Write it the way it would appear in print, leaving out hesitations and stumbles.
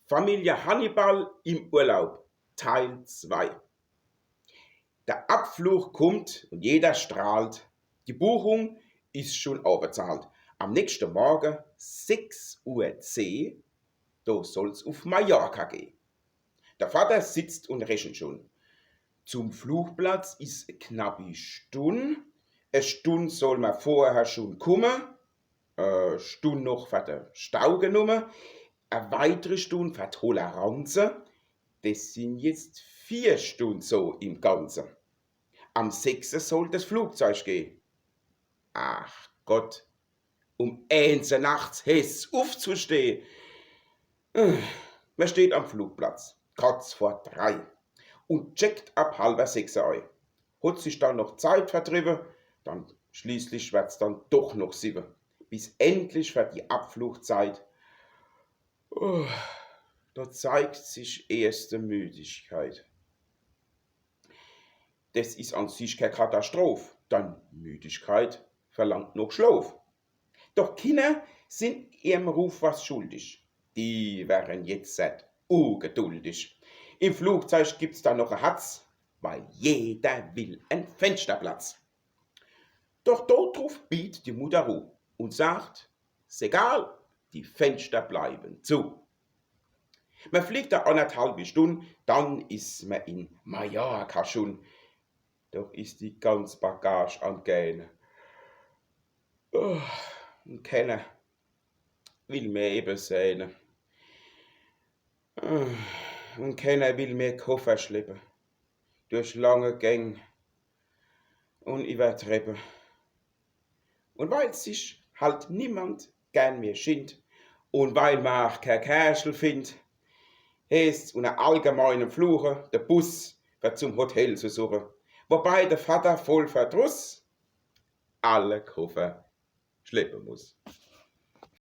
Familie Hannibal im Urlaub, Teil 2. Der Abflug kommt und jeder strahlt. Die Buchung ist schon abbezahlt. Am nächsten Morgen, 6:10 Uhr, da soll's auf Mallorca gehen. Der Vater sitzt und rechnet schon. Zum Flugplatz ist eine knappe Stunde. Eine Stunde soll man vorher schon kommen. Eine Stunde noch für den Stau genommen. Eine weitere Stunde für die Toleranz. Das sind jetzt 4 Stunden so im Ganzen. Am 6. soll das Flugzeug gehen. Ach Gott, um 1 Uhr nachts heißt's aufzustehen. Man steht am Flugplatz, kurz vor 3 und checkt ab 5:30 ein. Hat sich dann noch Zeit vertrieben, dann schließlich wird's dann doch noch 7, bis endlich für die Abflugzeit. Da zeigt sich erste Müdigkeit. Das ist an sich keine Katastrophe, denn Müdigkeit verlangt noch Schlaf. Doch Kinder sind ihrem Ruf was schuldig. Die wären jetzt seit ungeduldig. Im Flugzeug gibt's da noch ein Hatz, weil jeder will einen Fensterplatz. Doch dort drauf bietet die Mutter Ruhe und sagt, ist egal, die Fenster bleiben zu. Man fliegt da 1,5 Stunden, dann ist man in Mallorca schon. Doch ist die ganze Bagage am Gähnen. Und keiner will mehr eben sehen. Und keiner will mehr Koffer schleppen. Durch lange Gänge und über Treppen. Und weil sich halt niemand gern mehr schindt und weil man auch kein Kerschel findet, heißt's unter allgemeinem Fluche, der Bus wird zum Hotel zu suchen. Wobei der Vater voll Verdruss alle Koffer schleppen muss.